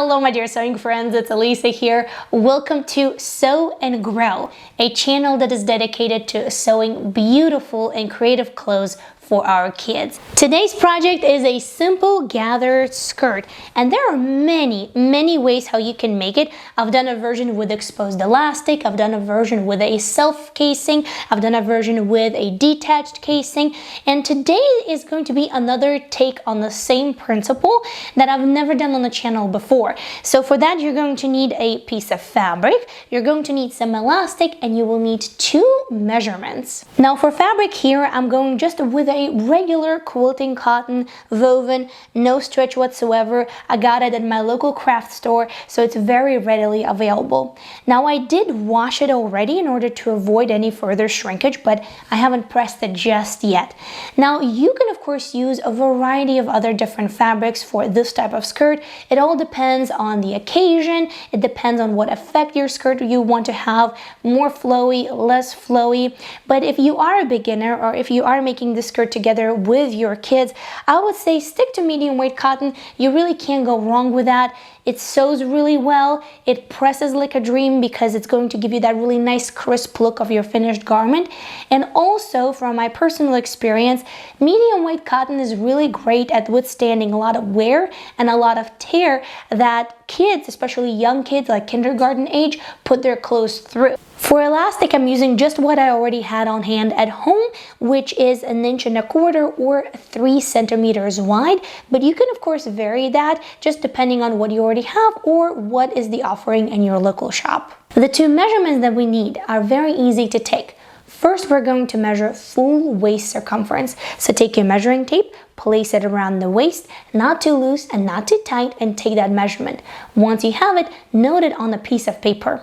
Hello my dear sewing friends, it's Alisa here. Welcome to Sew and Grow, a channel that is dedicated to sewing beautiful and creative clothes for our kids. Today's project is a simple gathered skirt, and there are many ways how you can make it. I've done a version with exposed elastic, I've done a version with a self casing, I've done a version with a detached casing, and today is going to be another take on the same principle that I've never done on the channel before. So for that, you're going to need a piece of fabric, you're going to need some elastic, and you will need 2 measurements. Now for fabric here, I'm going just with a regular quilting cotton woven, no stretch whatsoever. I got it at my local craft store, so it's very readily available. Now I did wash it already in order to avoid any further shrinkage, but I haven't pressed it just yet. Now you can of course use a variety of other different fabrics for this type of skirt. It all depends on the occasion, it depends on what effect your skirt you want to have, more flowy, less flowy. But if you are a beginner or if you are making the skirt together with your kids, I would say stick to medium weight cotton. You really can't go wrong with that. It sews really well, it presses like a dream because it's going to give you that really nice crisp look of your finished garment. And also from my personal experience, medium weight cotton is really great at withstanding a lot of wear and a lot of tear that kids, especially young kids like kindergarten age, put their clothes through. For elastic, I'm using just what I already had on hand at home, which is 1 1/4 inches or 3 centimeters wide, but you can of course vary that just depending on what you already have or what is the offering in your local shop. The 2 measurements that we need are very easy to take. First, we're going to measure full waist circumference. So take your measuring tape, place it around the waist, not too loose and not too tight, and take that measurement. Once you have it, note it on a piece of paper.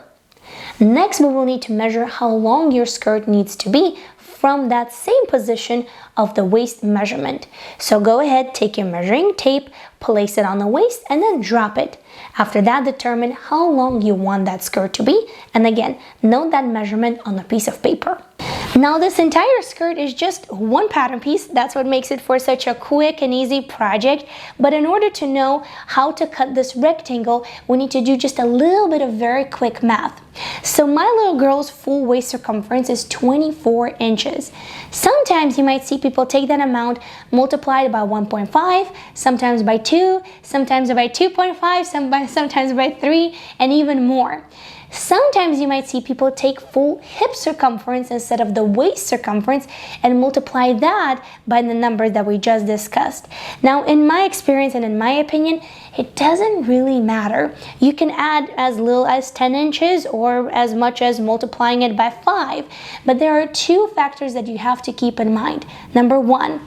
Next, we will need to measure how long your skirt needs to be from that same position of the waist measurement. So go ahead, take your measuring tape, place it on the waist, and then drop it. After that, determine how long you want that skirt to be, and again, note that measurement on a piece of paper. Now this entire skirt is just one pattern piece. That's what makes it for such a quick and easy project. But in order to know how to cut this rectangle, we need to do just a little bit of very quick math. So my little girl's full waist circumference is 24 inches. Sometimes you might see people take that amount, multiply it by 1.5, sometimes by 2, sometimes by 2.5, sometimes by 3, and even more. Sometimes you might see people take full hip circumference instead of the waist circumference and multiply that by the number that we just discussed. Now, in my experience and in my opinion, it doesn't really matter. You can add as little as 10 inches or as much as multiplying it by 5. But there are 2 factors that you have to keep in mind. Number 1,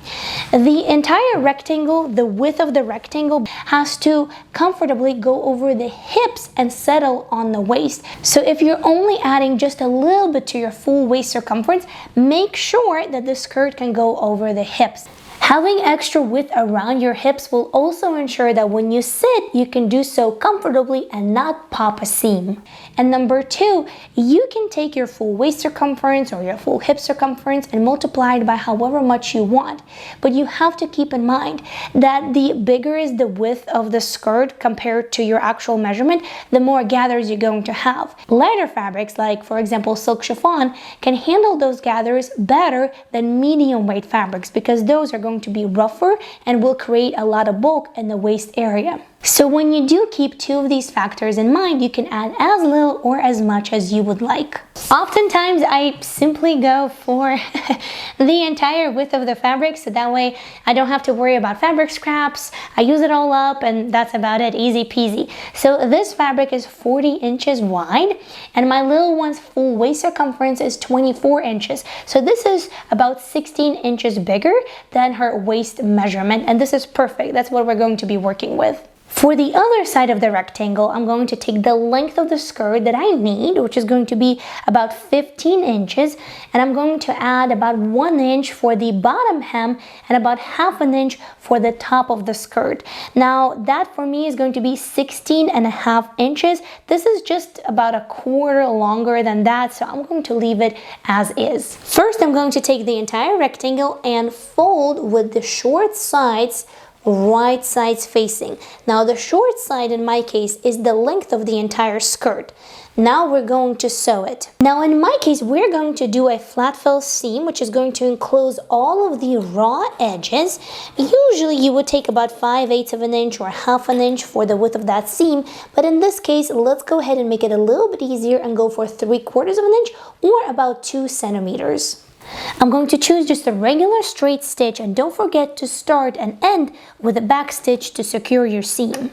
the entire rectangle, the width of the rectangle has to comfortably go over the hips and settle on the waist. So if you're only adding just a little bit to your full waist circumference, make sure that the skirt can go over the hips. Having extra width around your hips will also ensure that when you sit, you can do so comfortably and not pop a seam. And number 2, you can take your full waist circumference or your full hip circumference and multiply it by however much you want. But you have to keep in mind that the bigger is the width of the skirt compared to your actual measurement, the more gathers you're going to have. Lighter fabrics, like for example silk chiffon, can handle those gathers better than medium weight fabrics because those are going to be rougher and will create a lot of bulk in the waist area. So when you do keep 2 of these factors in mind, you can add as little or as much as you would like. Oftentimes I simply go for the entire width of the fabric, so that way I don't have to worry about fabric scraps. I use it all up and that's about it, easy peasy. So this fabric is 40 inches wide and my little one's full waist circumference is 24 inches. So this is about 16 inches bigger than her waist measurement, and this is perfect. That's what we're going to be working with. For the other side of the rectangle, I'm going to take the length of the skirt that I need, which is going to be about 15 inches, and I'm going to add about 1 inch for the bottom hem and about ½ inch for the top of the skirt. Now, that for me is going to be 16.5 inches. This is just about a quarter longer than that, so I'm going to leave it as is. First, I'm going to take the entire rectangle and fold with the short sides right sides facing. Now the short side in my case is the length of the entire skirt. Now we're going to sew it. Now in my case, we're going to do a flat fill seam, which is going to enclose all of the raw edges. Usually you would take about 5/8 of an inch or 1/2 an inch for the width of that seam, but in this case, let's go ahead and make it a little bit easier and go for 3/4 of an inch or about 2 centimeters. I'm going to choose just a regular straight stitch, and don't forget to start and end with a back stitch to secure your seam.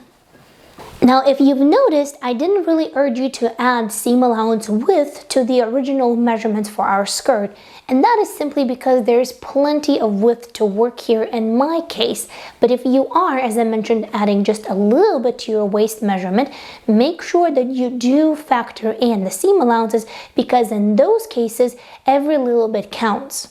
Now, if you've noticed, I didn't really urge you to add seam allowance width to the original measurements for our skirt, and that is simply because there's plenty of width to work here in my case. But if you are, as I mentioned, adding just a little bit to your waist measurement, make sure that you do factor in the seam allowances, because in those cases, every little bit counts.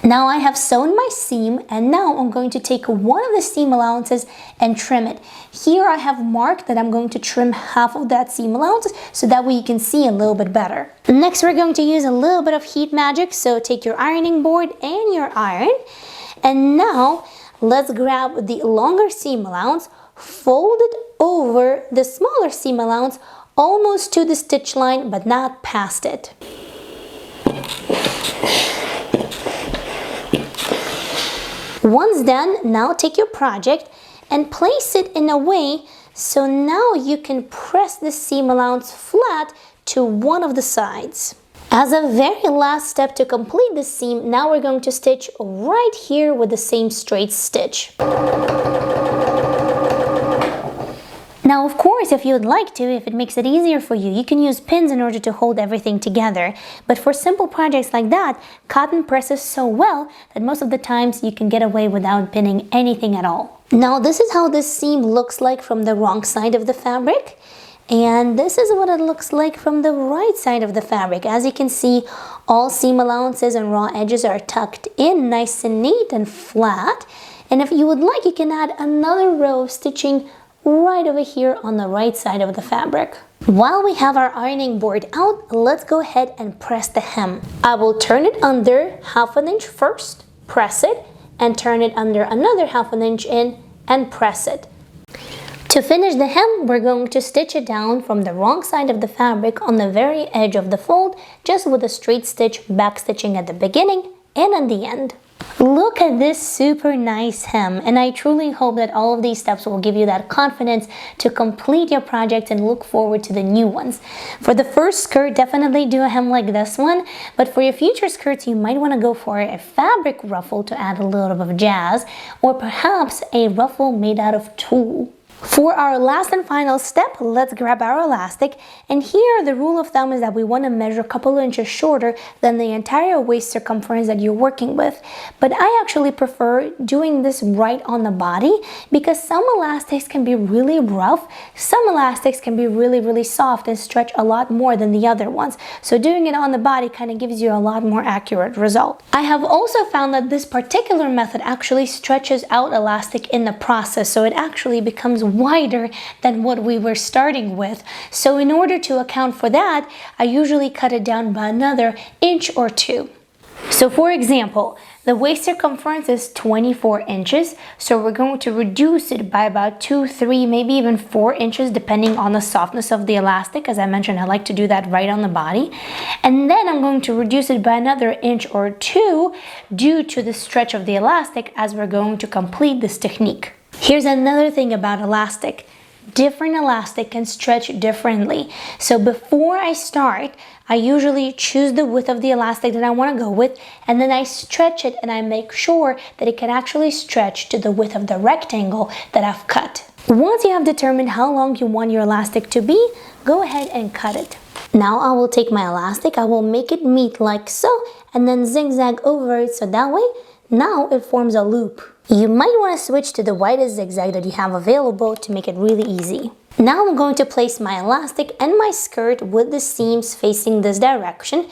Now I have sewn my seam, and now I'm going to take one of the seam allowances and trim it. Here I have marked that I'm going to trim half of that seam allowance so that way you can see a little bit better. Next, we're going to use a little bit of heat magic, so take your ironing board and your iron. And now let's grab the longer seam allowance, fold it over the smaller seam allowance almost to the stitch line but not past it. Once done, now take your project and place it in a way so now you can press the seam allowance flat to one of the sides. As a very last step to complete the seam, now we're going to stitch right here with the same straight stitch. Now, of course, if you would like to, if it makes it easier for you, you can use pins in order to hold everything together. But for simple projects like that, cotton presses so well that most of the times you can get away without pinning anything at all. Now, this is how this seam looks like from the wrong side of the fabric. And this is what it looks like from the right side of the fabric. As you can see, all seam allowances and raw edges are tucked in nice and neat and flat. And if you would like, you can add another row of stitching right over here on the right side of the fabric. While we have our ironing board out, let's go ahead and press the hem. I will turn it under 1/2 an inch first, press it, and turn it under another 1/2 an inch in and press it. To finish the hem, we're going to stitch it down from the wrong side of the fabric on the very edge of the fold, just with a straight stitch back stitching at the beginning and at the end. Look at this super nice hem, and I truly hope that all of these steps will give you that confidence to complete your project and look forward to the new ones. For the first skirt, definitely do a hem like this one, but for your future skirts, you might want to go for a fabric ruffle to add a little bit of jazz, or perhaps a ruffle made out of tulle. For our last and final step, let's grab our elastic, and here the rule of thumb is that we want to measure a couple of inches shorter than the entire waist circumference that you're working with. But I actually prefer doing this right on the body because some elastics can be really rough, some elastics can be really soft and stretch a lot more than the other ones. So doing it on the body kind of gives you a lot more accurate result. I have also found that this particular method actually stretches out elastic in the process, so it actually becomes wider than what we were starting with. So in order to account for that, I usually cut it down by another inch or 2. So for example, the waist circumference is 24 inches, so we're going to reduce it by about 2, 3, maybe even 4 inches depending on the softness of the elastic. As I mentioned, I like to do that right on the body. And then I'm going to reduce it by another inch or 2 due to the stretch of the elastic as we're going to complete this technique. Here's another thing about elastic. Different elastic can stretch differently. So before I start, I usually choose the width of the elastic that I want to go with, and then I stretch it and I make sure that it can actually stretch to the width of the rectangle that I've cut. Once you have determined how long you want your elastic to be, go ahead and cut it. Now I will take my elastic, I will make it meet like so, and then zigzag over it so that way, now it forms a loop. You might want to switch to the widest zigzag that you have available to make it really easy. Now I'm going to place my elastic and my skirt with the seams facing this direction,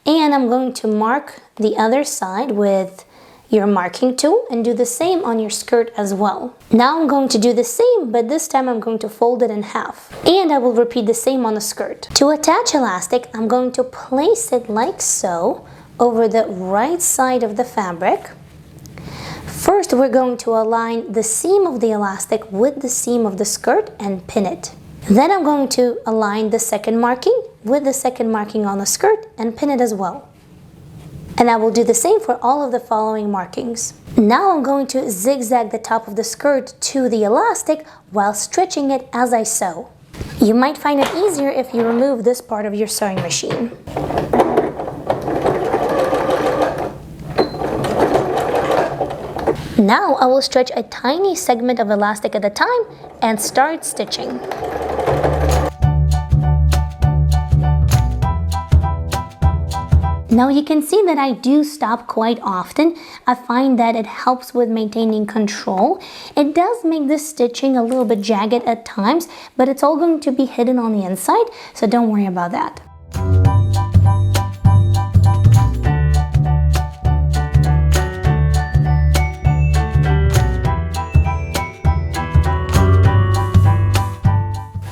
and I'm going to mark the other side with your marking tool and do the same on your skirt as well. Now I'm going to do the same, but this time I'm going to fold it in half, and I will repeat the same on the skirt. To attach elastic, I'm going to place it like so over the right side of the fabric. First, we're going to align the seam of the elastic with the seam of the skirt and pin it. Then I'm going to align the second marking with the second marking on the skirt and pin it as well. And I will do the same for all of the following markings. Now I'm going to zigzag the top of the skirt to the elastic while stretching it as I sew. You might find it easier if you remove this part of your sewing machine. Now I will stretch a tiny segment of elastic at a time and start stitching. Now you can see that I do stop quite often. I find that it helps with maintaining control. It does make the stitching a little bit jagged at times, but it's all going to be hidden on the inside, so don't worry about that.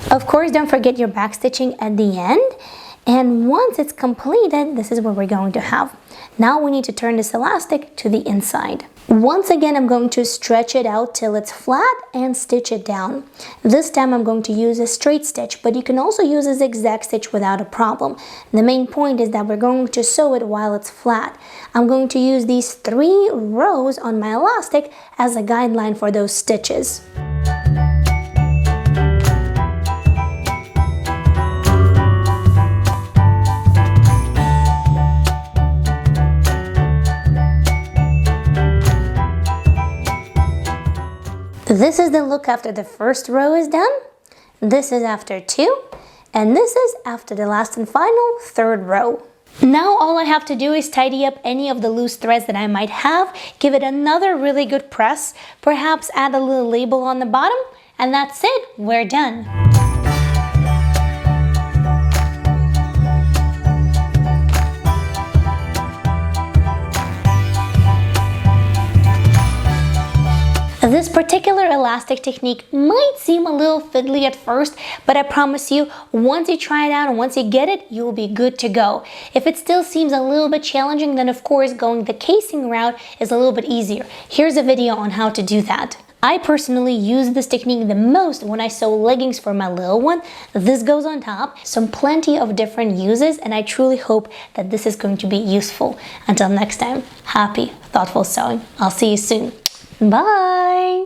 Of course, don't forget your back stitching at the end. And once it's completed, this is what we're going to have. Now we need to turn this elastic to the inside. Once again, I'm going to stretch it out till it's flat and stitch it down. This time I'm going to use a straight stitch, but you can also use a zigzag stitch without a problem. The main point is that we're going to sew it while it's flat. I'm going to use these 3 rows on my elastic as a guideline for those stitches. This is the look after the first row is done, this is after 2, and this is after the last and final 3rd row. Now all I have to do is tidy up any of the loose threads that I might have, give it another really good press, perhaps add a little label on the bottom, and that's it, we're done. This particular elastic technique might seem a little fiddly at first, but I promise you, once you try it out and once you get it, you will be good to go. If it still seems a little bit challenging, then of course going the casing route is a little bit easier. Here's a video on how to do that. I personally use this technique the most when I sew leggings for my little one. This goes on top, so plenty of different uses, and I truly hope that this is going to be useful. Until next time, happy, thoughtful sewing. I'll see you soon. Bye!